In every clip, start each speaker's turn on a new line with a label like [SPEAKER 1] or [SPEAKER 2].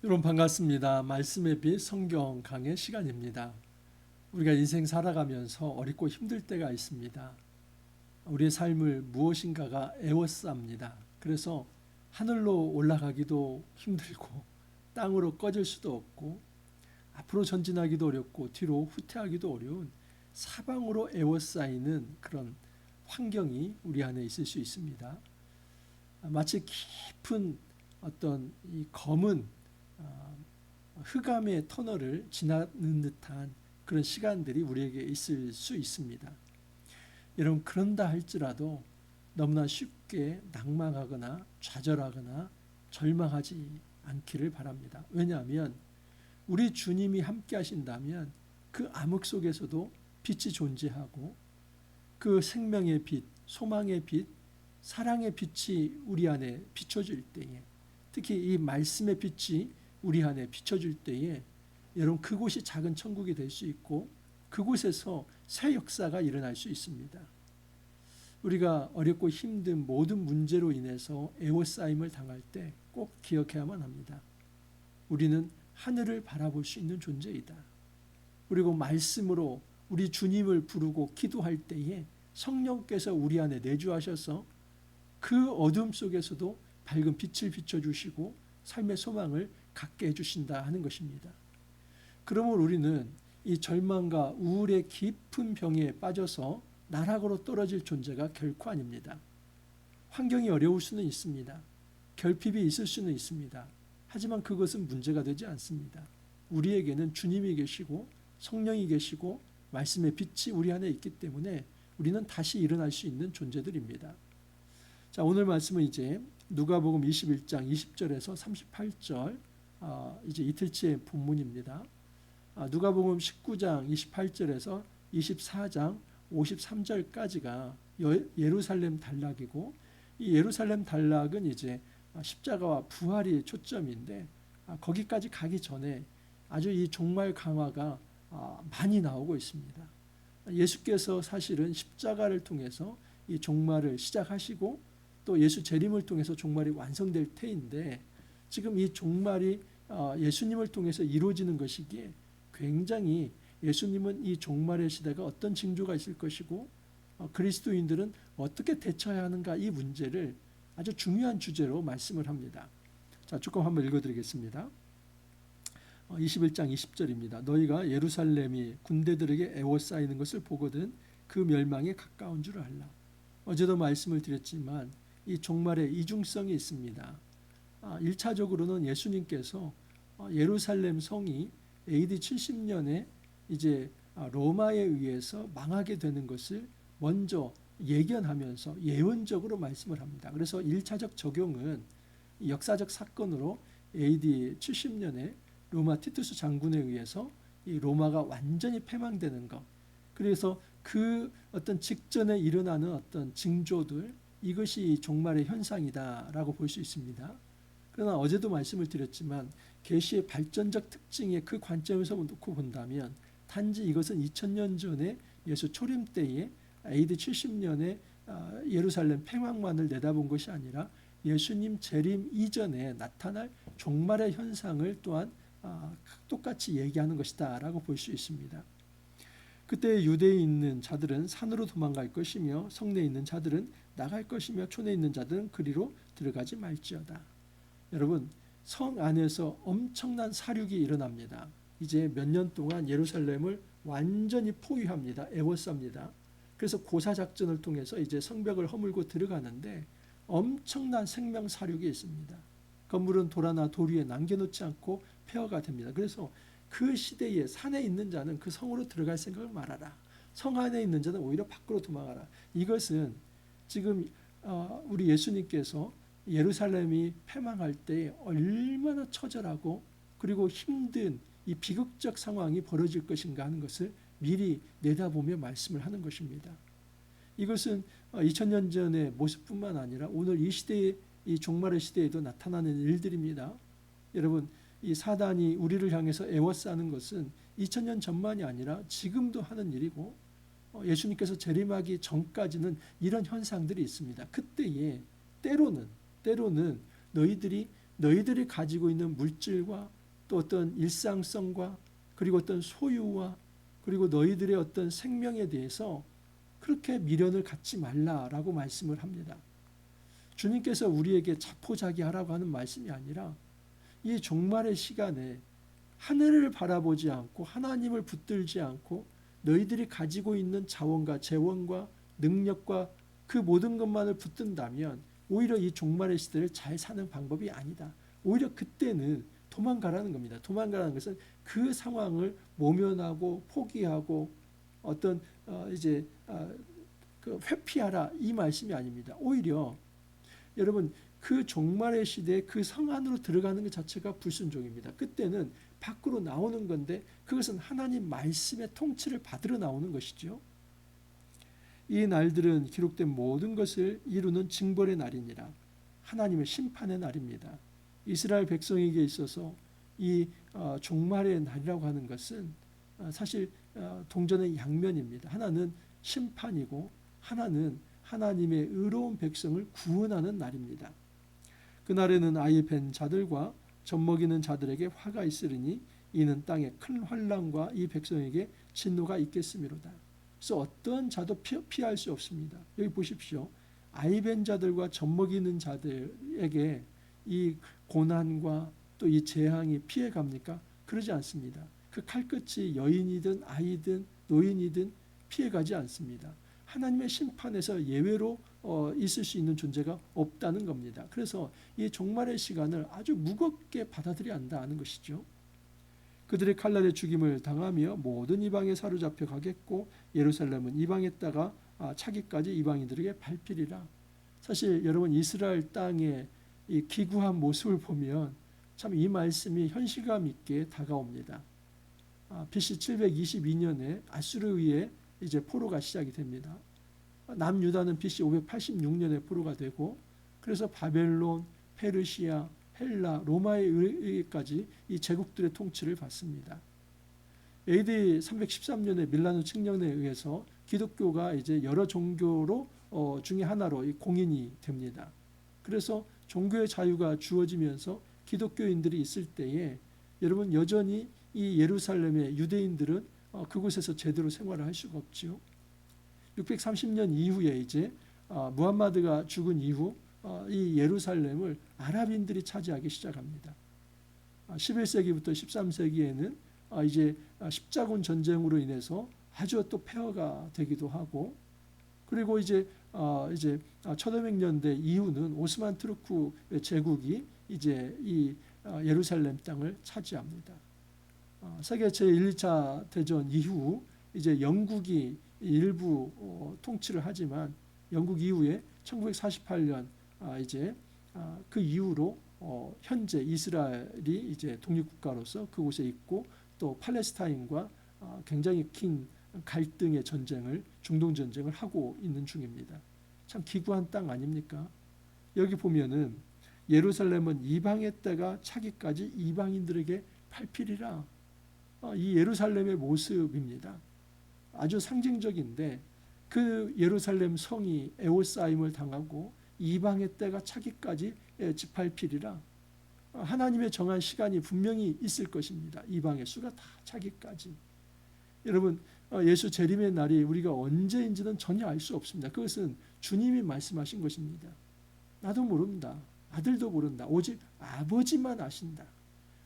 [SPEAKER 1] 여러분 반갑습니다. 말씀의 빛 성경 강의 시간입니다. 우리가 인생 살아가면서 어렵고 힘들 때가 있습니다. 우리의 삶을 무엇인가가 에워쌉니다. 그래서 하늘로 올라가기도 힘들고 땅으로 꺼질 수도 없고 앞으로 전진하기도 어렵고 뒤로 후퇴하기도 어려운 사방으로 에워싸이는 그런 환경이 우리 안에 있을 수 있습니다. 마치 깊은 어떤 이 검은 흑암의 터널을 지나는 듯한 그런 시간들이 우리에게 있을 수 있습니다. 여러분 그런다 할지라도 너무나 쉽게 낭망하거나 좌절하거나 절망하지 않기를 바랍니다. 왜냐하면 우리 주님이 함께 하신다면 그 암흑 속에서도 빛이 존재하고 그 생명의 빛, 소망의 빛, 사랑의 빛이 우리 안에 비춰질 때에 특히 이 말씀의 빛이 우리 안에 비춰질 때에 여러분 그곳이 작은 천국이 될 수 있고 그곳에서 새 역사가 일어날 수 있습니다. 우리가 어렵고 힘든 모든 문제로 인해서 애워싸임을 당할 때 꼭 기억해야만 합니다. 우리는 하늘을 바라볼 수 있는 존재이다. 그리고 말씀으로 우리 주님을 부르고 기도할 때에 성령께서 우리 안에 내주하셔서 그 어둠 속에서도 밝은 빛을 비춰주시고 삶의 소망을 갖게 해주신다 하는 것입니다. 그러므로 우리는 이 절망과 우울의 깊은 병에 빠져서 나락으로 떨어질 존재가 결코 아닙니다. 환경이 어려울 수는 있습니다. 결핍이 있을 수는 있습니다. 하지만 그것은 문제가 되지 않습니다. 우리에게는 주님이 계시고 성령이 계시고 말씀의 빛이 우리 안에 있기 때문에 우리는 다시 일어날 수 있는 존재들입니다. 자, 오늘 말씀은 이제 누가복음 21장 20절에서 38절 이제 이틀치의 본문입니다. 누가복음 19장 28절에서 24장 53절까지가 예루살렘 단락이고 이 예루살렘 단락은 이제 십자가와 부활이 초점인데 거기까지 가기 전에 아주 이 종말 강화가 많이 나오고 있습니다. 예수께서 사실은 십자가를 통해서 이 종말을 시작하시고 또 예수 재림을 통해서 종말이 완성될 테인데 지금 이 종말이 예수님을 통해서 이루어지는 것이기에 굉장히 예수님은 이 종말의 시대가 어떤 징조가 있을 것이고 그리스도인들은 어떻게 대처해야 하는가 이 문제를 아주 중요한 주제로 말씀을 합니다. 자, 조금 한번 읽어드리겠습니다. 21장 20절입니다. 너희가 예루살렘이 군대들에게 에워싸이는 것을 보거든 그 멸망에 가까운 줄 알라. 어제도 말씀을 드렸지만 이 종말의 이중성이 있습니다. 1차적으로는 예수님께서 예루살렘 성이 AD 70년에 이제 로마에 의해서 망하게 되는 것을 먼저 예견하면서 예언적으로 말씀을 합니다. 그래서 1차적 적용은 역사적 사건으로 AD 70년에 로마 티투스 장군에 의해서 이 로마가 완전히 패망되는 것, 그래서 그 어떤 직전에 일어나는 어떤 징조들, 이것이 종말의 현상이다라고 볼 수 있습니다. 그러나 어제도 말씀을 드렸지만 계시의 발전적 특징의 그 관점에서 놓고 본다면 단지 이것은 2000년 전에 예수 초림 때에 AD 70년에 예루살렘 폐망만을 내다본 것이 아니라 예수님 재림 이전에 나타날 종말의 현상을 또한 똑같이 얘기하는 것이다 라고 볼 수 있습니다. 그때 유대에 있는 자들은 산으로 도망갈 것이며 성내에 있는 자들은 나갈 것이며 촌에 있는 자들은 그리로 들어가지 말지어다. 여러분, 성 안에서 엄청난 사륙이 일어납니다. 이제 몇 년 동안 예루살렘을 완전히 포위합니다. 에워쌉니다. 그래서 고사작전을 통해서 이제 성벽을 허물고 들어가는데 엄청난 생명 사륙이 있습니다. 건물은 돌 하나 돌 위에 남겨놓지 않고 폐허가 됩니다. 그래서 그 시대에 산에 있는 자는 그 성으로 들어갈 생각을 말아라. 성 안에 있는 자는 오히려 밖으로 도망가라. 이것은 지금 우리 예수님께서 예루살렘이 패망할 때 얼마나 처절하고 그리고 힘든 이 비극적 상황이 벌어질 것인가 하는 것을 미리 내다보며 말씀을 하는 것입니다. 이것은 2000년 전의 모습뿐만 아니라 오늘 이 시대의 이 종말의 시대에도 나타나는 일들입니다. 여러분, 이 사단이 우리를 향해서 애워싸는 것은 2000년 전만이 아니라 지금도 하는 일이고 예수님께서 재림하기 전까지는 이런 현상들이 있습니다. 그때에 때로는 너희들이 너희들이 가지고 있는 물질과 또 어떤 일상성과 그리고 어떤 소유와 그리고 너희들의 어떤 생명에 대해서 그렇게 미련을 갖지 말라라고 말씀을 합니다. 주님께서 우리에게 자포자기하라고 하는 말씀이 아니라 이 종말의 시간에 하늘을 바라보지 않고 하나님을 붙들지 않고 너희들이 가지고 있는 자원과 재원과 능력과 그 모든 것만을 붙든다면 오히려 이 종말의 시대를 잘 사는 방법이 아니다. 오히려 그때는 도망가라는 겁니다. 도망가라는 것은 그 상황을 모면하고 포기하고 어떤 이제 그 회피하라 이 말씀이 아닙니다. 오히려 여러분 그 종말의 시대에 그 성 안으로 들어가는 것 자체가 불순종입니다. 그때는 밖으로 나오는 건데 그것은 하나님 말씀의 통치를 받으러 나오는 것이죠. 이 날들은 기록된 모든 것을 이루는 징벌의 날이니라. 하나님의 심판의 날입니다. 이스라엘 백성에게 있어서 이 종말의 날이라고 하는 것은 사실 동전의 양면입니다. 하나는 심판이고 하나는 하나님의 의로운 백성을 구원하는 날입니다. 그날에는 아이 벤 자들과 젖먹이는 자들에게 화가 있으리니 이는 땅에 큰 환난과 이 백성에게 진노가 있겠음이로다. 그래서 어떤 자도 피할 수 없습니다. 여기 보십시오. 아이 벤 자들과 젖먹이는 자들에게 이 고난과 또 이 재앙이 피해갑니까? 그러지 않습니다. 그 칼끝이 여인이든 아이든 노인이든 피해가지 않습니다. 하나님의 심판에서 예외로 있을 수 있는 존재가 없다는 겁니다. 그래서 이 종말의 시간을 아주 무겁게 받아들여야 한다는 것이죠. 그들의 칼날에 죽임을 당하며 모든 이방에 사로잡혀 가겠고 예루살렘은 이방의 땅가 차기까지 이방인들에게 밟히리라. 사실 여러분 이스라엘 땅의 이 기구한 모습을 보면 참 이 말씀이 현실감 있게 다가옵니다. BC 722년에 아수르에 의해 이제 포로가 시작이 됩니다. 남유다는 BC 586년에 포로가 되고 그래서 바벨론, 페르시아, 헬라, 로마에 의해까지 이 제국들의 통치를 받습니다. AD 313년에 밀라노 칙령에 의해서 기독교가 이제 여러 종교로 중에 하나로 공인이 됩니다. 그래서 종교의 자유가 주어지면서 기독교인들이 있을 때에 여러분 여전히 이 예루살렘의 유대인들은 그곳에서 제대로 생활을 할 수가 없지요. 630년 이후에 이제 무함마드가 죽은 이후 이 예루살렘을 아랍인들이 차지하기 시작합니다. 11세기부터 13세기에는 이제 십자군 전쟁으로 인해서 아주 또 폐허가 되기도 하고 그리고 이제 1500년대 이후는 오스만 투르크 제국이 이제 이 예루살렘 땅을 차지합니다. 세계 제1, 2차 대전 이후 이제 영국이 일부 통치를 하지만 영국 이후에 1948년 이제 그 이후로 현재 이스라엘이 이제 독립국가로서 그곳에 있고 또 팔레스타인과 굉장히 긴 갈등의 전쟁을 중동 전쟁을 하고 있는 중입니다. 참 기구한 땅 아닙니까? 여기 보면은 예루살렘은 이방의 때가 차기까지 이방인들에게 밟히리라. 이 예루살렘의 모습입니다. 아주 상징적인데 그 예루살렘 성이 에워싸임을 당하고 이방의 때가 차기까지 짓밟히리라. 하나님의 정한 시간이 분명히 있을 것입니다. 이방의 수가 다 차기까지. 여러분 예수 재림의 날이 우리가 언제인지는 전혀 알 수 없습니다. 그것은 주님이 말씀하신 것입니다. 나도 모른다. 아들도 모른다. 오직 아버지만 아신다.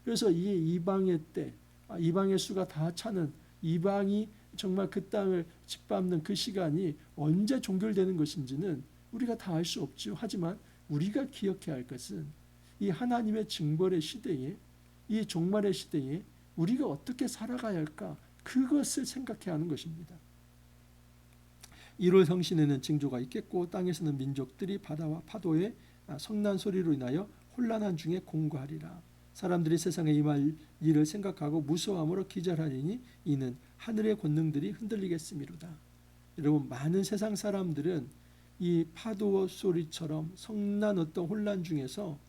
[SPEAKER 1] 그래서 이 이방의 때, 이방의 수가 다 차는 이방이 정말 그 땅을 짓밟는 그 시간이 언제 종결되는 것인지는 우리가 다 알 수 없지요. 하지만 우리가 기억해야 할 것은 이 하나님의 징벌의 시대에 이 종말의 시대에 우리가 어떻게 살아가야 할까 그것을 생각해야 하는 것입니다. 1월 성신에는 징조가 있겠고 땅에서는 민족들이 바다와 파도의 성난 소리로 인하여 혼란한 중에 공고하리라. 사람들이 세상에 임할 일을 생각하고 무서워함으로 기절하리니 이는 하늘의 권능들이 흔들리겠음이로다. 여러분 많은 세상 사람들은 이 파도 소리처럼 성난 어떤 혼란 중에서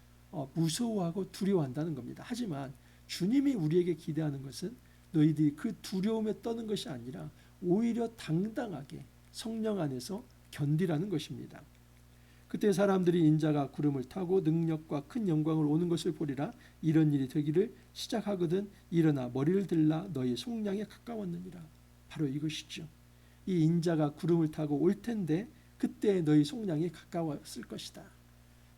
[SPEAKER 1] 무서워하고 두려워한다는 겁니다. 하지만 주님이 우리에게 기대하는 것은 너희들이 그 두려움에 떠는 것이 아니라 오히려 당당하게 성령 안에서 견디라는 것입니다. 그때 사람들이 인자가 구름을 타고 능력과 큰 영광을 오는 것을 보리라. 이런 일이 되기를 시작하거든 일어나 머리를 들라 너희 속량에 가까웠느니라. 바로 이것이죠. 이 인자가 구름을 타고 올 텐데 그때 너희 속량이 가까웠을 것이다.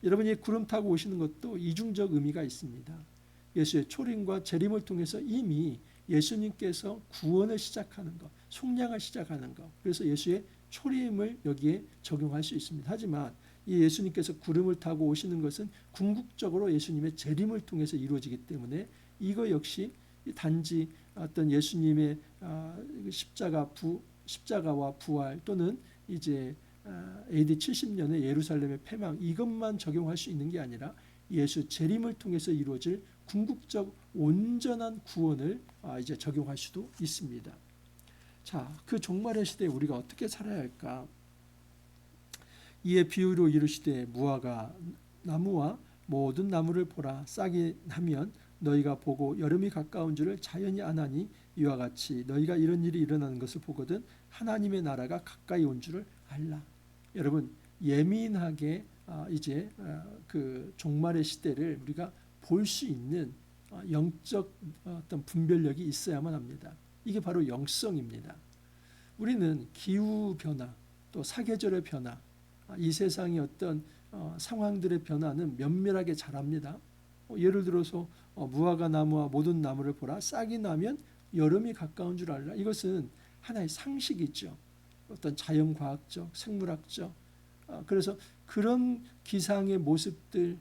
[SPEAKER 1] 여러분이 구름 타고 오시는 것도 이중적 의미가 있습니다. 예수의 초림과 재림을 통해서 이미 예수님께서 구원을 시작하는 것, 속량을 시작하는 것. 그래서 예수의 초림을 여기에 적용할 수 있습니다. 하지만 이 예수님께서 구름을 타고 오시는 것은 궁극적으로 예수님의 재림을 통해서 이루어지기 때문에 이거 역시 단지 어떤 예수님의 십자가와 부활 또는 이제 AD 70년의 예루살렘의 패망 이것만 적용할 수 있는 게 아니라 예수 재림을 통해서 이루어질 궁극적 온전한 구원을 이제 적용할 수도 있습니다. 자, 그 종말의 시대에 우리가 어떻게 살아야 할까? 이에 비유로 이르시되 무화과 나무와 모든 나무를 보라. 싹이 나면 너희가 보고 여름이 가까운 줄을 자연히 아나니 이와 같이 너희가 이런 일이 일어나는 것을 보거든 하나님의 나라가 가까이 온 줄을 알라. 여러분 예민하게 이제 그 종말의 시대를 우리가 볼 수 있는 영적 어떤 분별력이 있어야만 합니다. 이게 바로 영성입니다. 우리는 기후 변화 또 사계절의 변화 이 세상의 어떤 상황들의 변화는 면밀하게 잘 압니다. 예를 들어서 무화과 나무와 모든 나무를 보라. 싹이 나면 여름이 가까운 줄 알라. 이것은 하나의 상식이죠. 어떤 자연과학적, 생물학적. 그래서 그런 기상의 모습들,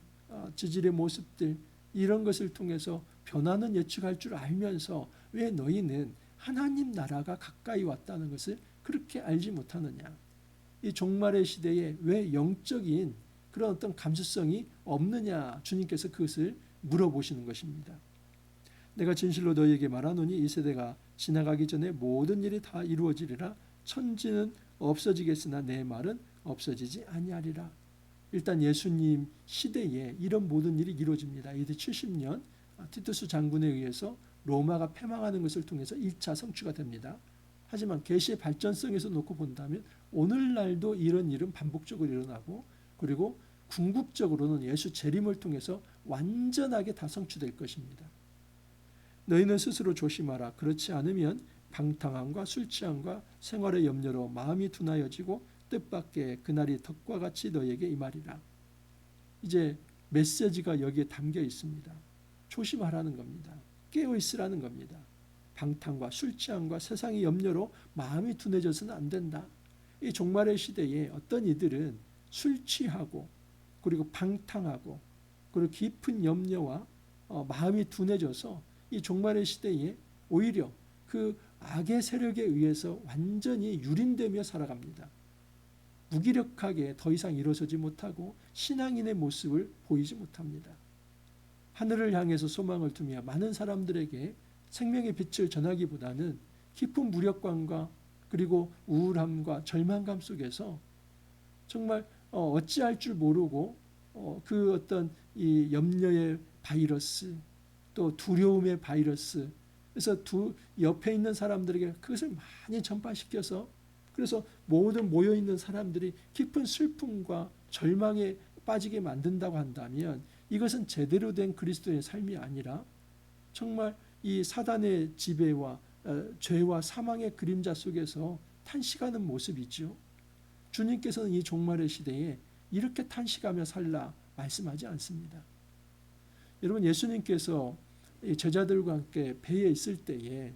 [SPEAKER 1] 지질의 모습들 이런 것을 통해서 변화는 예측할 줄 알면서 왜 너희는 하나님 나라가 가까이 왔다는 것을 그렇게 알지 못하느냐. 이 종말의 시대에 왜 영적인 그런 어떤 감수성이 없느냐 주님께서 그것을 물어보시는 것입니다. 내가 진실로 너희에게 말하노니 이 세대가 지나가기 전에 모든 일이 다 이루어지리라. 천지는 없어지겠으나 내 말은 없어지지 아니하리라. 일단 예수님 시대에 이런 모든 일이 이루어집니다. AD 70년 티투스 장군에 의해서 로마가 패망하는 것을 통해서 1차 성취가 됩니다. 하지만 계시의 발전성에서 놓고 본다면 오늘날도 이런 일은 반복적으로 일어나고 그리고 궁극적으로는 예수 재림을 통해서 완전하게 다 성취될 것입니다. 너희는 스스로 조심하라. 그렇지 않으면 방탕함과 술 취함과 생활의 염려로 마음이 둔하여지고 뜻밖의 그날이 덕과 같이 너희에게 임하리라. 이제 메시지가 여기에 담겨 있습니다. 조심하라는 겁니다. 깨어 있으라는 겁니다. 방탕과 술 취함과 세상의 염려로 마음이 둔해져서는 안 된다. 이 종말의 시대에 어떤 이들은 술 취하고 그리고 방탕하고 그리고 깊은 염려와 마음이 둔해져서 이 종말의 시대에 오히려 그 악의 세력에 의해서 완전히 유린되며 살아갑니다. 무기력하게 더 이상 일어서지 못하고 신앙인의 모습을 보이지 못합니다. 하늘을 향해서 소망을 두며 많은 사람들에게 생명의 빛을 전하기보다는 깊은 무력감과 그리고 우울함과 절망감 속에서 정말 어찌할 줄 모르고 그 어떤 이 염려의 바이러스 또 두려움의 바이러스 그래서 옆에 있는 사람들에게 그것을 많이 전파시켜서 그래서 모든 모여있는 사람들이 깊은 슬픔과 절망에 빠지게 만든다고 한다면 이것은 제대로 된 그리스도의 삶이 아니라 정말 이 사단의 지배와 죄와 사망의 그림자 속에서 탄식하는 모습이죠. 주님께서는 이 종말의 시대에 이렇게 탄식하며 살라 말씀하지 않습니다. 여러분 예수님께서 제자들과 함께 배에 있을 때에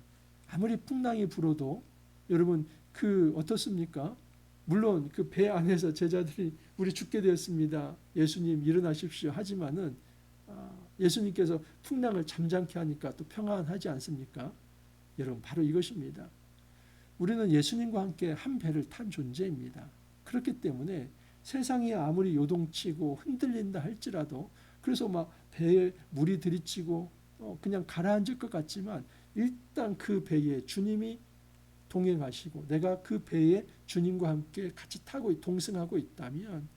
[SPEAKER 1] 아무리 풍랑이 불어도 여러분 그 어떻습니까? 물론 그 배 안에서 제자들이 우리 죽게 되었습니다. 예수님 일어나십시오. 하지만은 예수님께서 풍랑을 잠잠케 하니까 또 평안하지 않습니까? 여러분 바로 이것입니다. 우리는 예수님과 함께 한 배를 탄 존재입니다. 그렇기 때문에 세상이 아무리 요동치고 흔들린다 할지라도 그래서 막 배에 물이 들이치고 그냥 가라앉을 것 같지만 일단 그 배에 주님이 동행하시고 내가 그 배에 주님과 함께 같이 타고 동승하고 있다면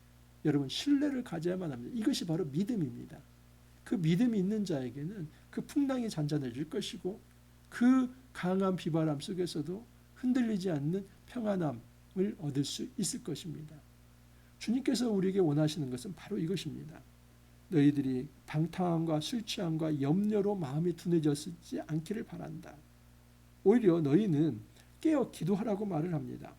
[SPEAKER 1] 여러분 신뢰를 가져야만 합니다. 이것이 바로 믿음입니다. 그 믿음이 있는 자에게는 그 풍랑이 잔잔해질 것이고 그 강한 비바람 속에서도 흔들리지 않는 평안함을 얻을 수 있을 것입니다. 주님께서 우리에게 원하시는 것은 바로 이것입니다. 너희들이 방탕함과 술 취함과 염려로 마음이 둔해졌지 않기를 바란다. 오히려 너희는 깨어 기도하라고 말을 합니다.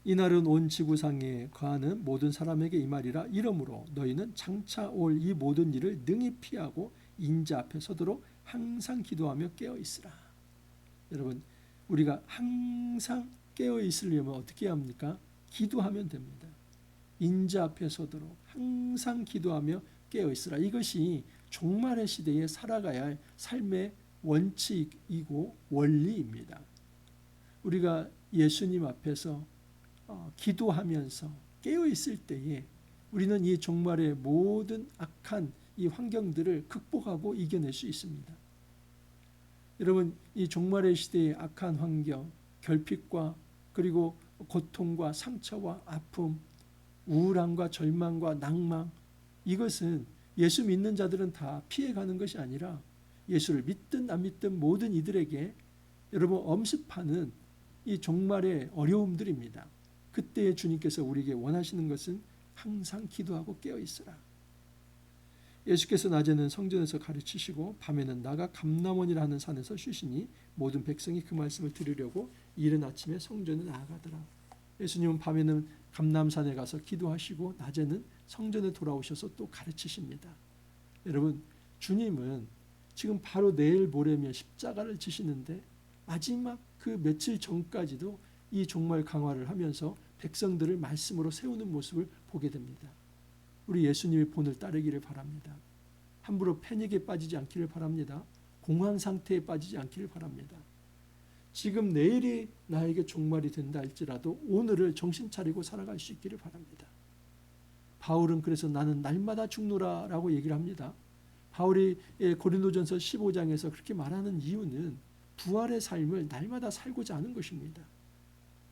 [SPEAKER 1] 이날은 온 지구상에 거하는 모든 사람에게 이 말이라. 이러므로 너희는 장차 올 이 모든 일을 능히 피하고 인자 앞에 서도록 항상 기도하며 깨어 있으라. 여러분, 우리가 항상 깨어 있으려면 어떻게 합니까? 기도하면 됩니다. 인자 앞에 서도록 항상 기도하며 깨어 있으라. 이것이 종말의 시대에 살아가야 할 삶의 원칙이고 원리입니다. 우리가 예수님 앞에서 기도하면서 깨어 있을 때에 우리는 이 종말의 모든 악한 이 환경들을 극복하고 이겨낼 수 있습니다. 여러분, 이 종말의 시대의 악한 환경, 결핍과 그리고 고통과 상처와 아픔, 우울함과 절망과 낭망, 이것은 예수 믿는 자들은 다 피해가는 것이 아니라 예수를 믿든 안 믿든 모든 이들에게 여러분 엄습하는 이 종말의 어려움들입니다. 그때 주님께서 우리에게 원하시는 것은 항상 기도하고 깨어 있으라. 예수께서 낮에는 성전에서 가르치시고 밤에는 나가 감람원이라 하는 산에서 쉬시니 모든 백성이 그 말씀을 들으려고 이른 아침에 성전에 나아가더라. 예수님은 밤에는 감람산에 가서 기도하시고 낮에는 성전에 돌아오셔서 또 가르치십니다. 여러분, 주님은 지금 바로 내일 모레면 십자가를 지시는데 마지막 그 며칠 전까지도 이 종말 강화를 하면서 백성들을 말씀으로 세우는 모습을 보게 됩니다. 우리 예수님의 본을 따르기를 바랍니다. 함부로 패닉에 빠지지 않기를 바랍니다. 공황 상태에 빠지지 않기를 바랍니다. 지금 내일이 나에게 종말이 된다 할지라도 오늘을 정신 차리고 살아갈 수 있기를 바랍니다. 바울은 그래서 나는 날마다 죽노라 라고 얘기를 합니다. 바울이 고린도전서 15장에서 그렇게 말하는 이유는 부활의 삶을 날마다 살고자 하는 것입니다.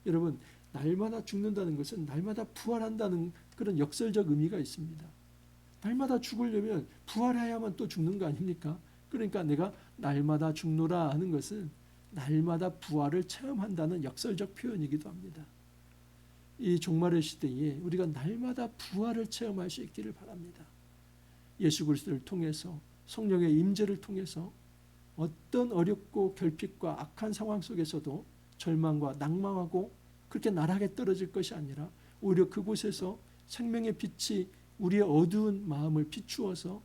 [SPEAKER 1] 여러분, 날마다 죽는다는 것은 날마다 부활한다는 그런 역설적 의미가 있습니다. 날마다 죽으려면 부활해야만 또 죽는 거 아닙니까? 그러니까 내가 날마다 죽노라 하는 것은 날마다 부활을 체험한다는 역설적 표현이기도 합니다. 이 종말의 시대에 우리가 날마다 부활을 체험할 수 있기를 바랍니다. 예수 그리스도를 통해서 성령의 임재를 통해서 어떤 어렵고 결핍과 악한 상황 속에서도 절망과 낭망하고 그렇게 나락에 떨어질 것이 아니라 오히려 그곳에서 생명의 빛이 우리의 어두운 마음을 비추어서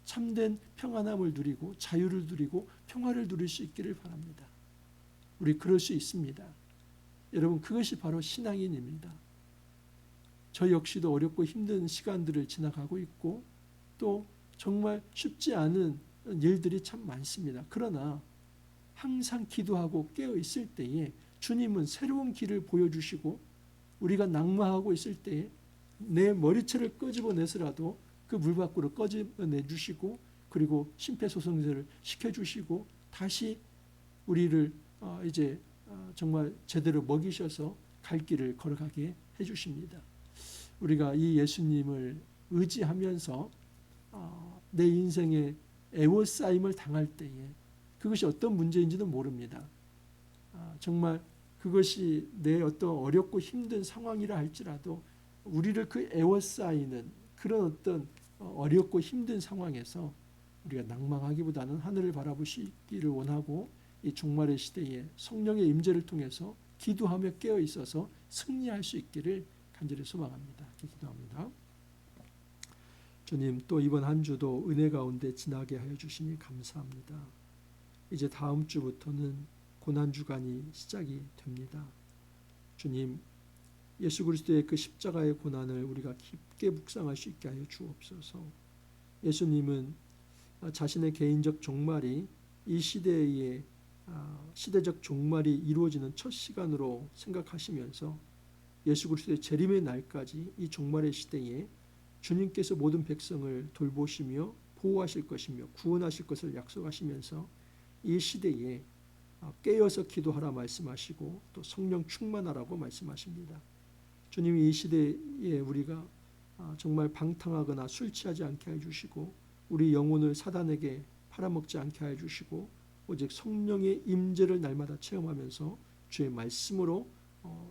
[SPEAKER 1] 참된 평안함을 누리고 자유를 누리고 평화를 누릴 수 있기를 바랍니다. 우리 그럴 수 있습니다. 여러분, 그것이 바로 신앙인입니다. 저 역시도 어렵고 힘든 시간들을 지나가고 있고 또 정말 쉽지 않은 일들이 참 많습니다. 그러나 항상 기도하고 깨어 있을 때에 주님은 새로운 길을 보여주시고 우리가 낙마하고 있을 때에 내 머리채를 끄집어내서라도 그 물 밖으로 꺼집어내 주시고 그리고 심폐소생술을 시켜주시고 다시 우리를 이제 정말 제대로 먹이셔서 갈 길을 걸어가게 해주십니다. 우리가 이 예수님을 의지하면서 내 인생의 애워싸임을 당할 때에 그것이 어떤 문제인지도 모릅니다. 정말 그것이 내 어떤 어렵고 힘든 상황이라 할지라도 우리를 그 애워싸이는 그런 어떤 어렵고 힘든 상황에서 우리가 낭망하기보다는 하늘을 바라보시기를 원하고 이 종말의 시대에 성령의 임재를 통해서 기도하며 깨어 있어서 승리할 수 있기를 간절히 소망합니다. 기도합니다. 주님, 또 이번 한 주도 은혜 가운데 지나게 하여 주시니 감사합니다. 이제 다음 주부터는 고난주간이 시작이 됩니다. 주님, 예수 그리스도의 그 십자가의 고난을 우리가 깊게 묵상할 수 있게 하여 주옵소서. 예수님은 자신의 개인적 종말이 이 시대의 시대적 종말이 이루어지는 첫 시간으로 생각하시면서 예수 그리스도의 재림의 날까지 이 종말의 시대에 주님께서 모든 백성을 돌보시며 보호하실 것이며 구원하실 것을 약속하시면서 이 시대에 깨어서 기도하라 말씀하시고 또 성령 충만하라고 말씀하십니다. 주님이 이 시대에 우리가 정말 방탕하거나 술 취하지 않게 해주시고 우리 영혼을 사단에게 팔아먹지 않게 해주시고 오직 성령의 임재를 날마다 체험하면서 주의 말씀으로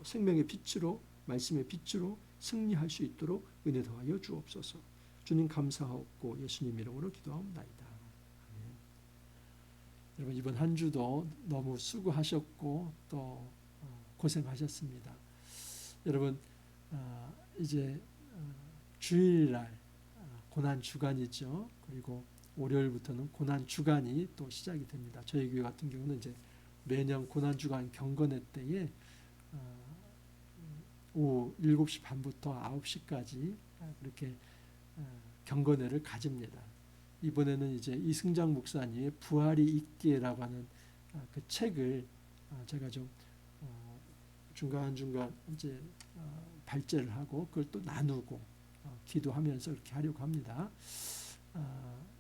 [SPEAKER 1] 생명의 빛으로 말씀의 빛으로 승리할 수 있도록 은혜 더하여 주옵소서. 주님 감사하옵고 예수님 이름으로 기도하옵나이다. 아멘. 여러분 이번 한 주도 너무 수고하셨고 또 고생하셨습니다. 여러분 이제 주일날 고난 주간이죠. 그리고 월요일부터는 고난 주간이 또 시작이 됩니다. 저희 교회 같은 경우는 이제 매년 고난 주간 경건회 때에 오후 7시 반부터 9시까지 그렇게 경건회를 가집니다. 이번에는 이제 이승장 목사님의 부활이 있게라고 하는 그 책을 제가 좀 중간중간 이제 발제를 하고 그걸 또 나누고 기도하면서 이렇게 하려고 합니다.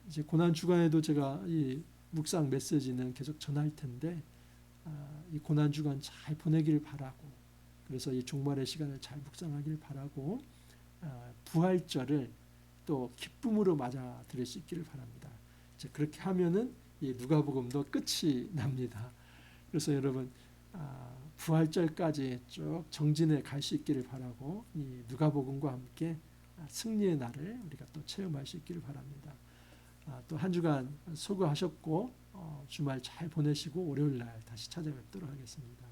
[SPEAKER 1] 이제 고난 주간에도 제가 이 묵상 메시지는 계속 전할 텐데 이 고난 주간 잘 보내길 바라고 그래서 이 종말의 시간을 잘 묵상하길 바라고 부활절을 또 기쁨으로 맞아들일 수 있기를 바랍니다. 이제 그렇게 하면은 이 누가복음도 끝이 납니다. 그래서 여러분 부활절까지 쭉 정진해 갈 수 있기를 바라고 이 누가복음과 함께 승리의 날을 우리가 또 체험할 수 있기를 바랍니다. 또 한 주간 수고하셨고 주말 잘 보내시고 월요일 날 다시 찾아뵙도록 하겠습니다.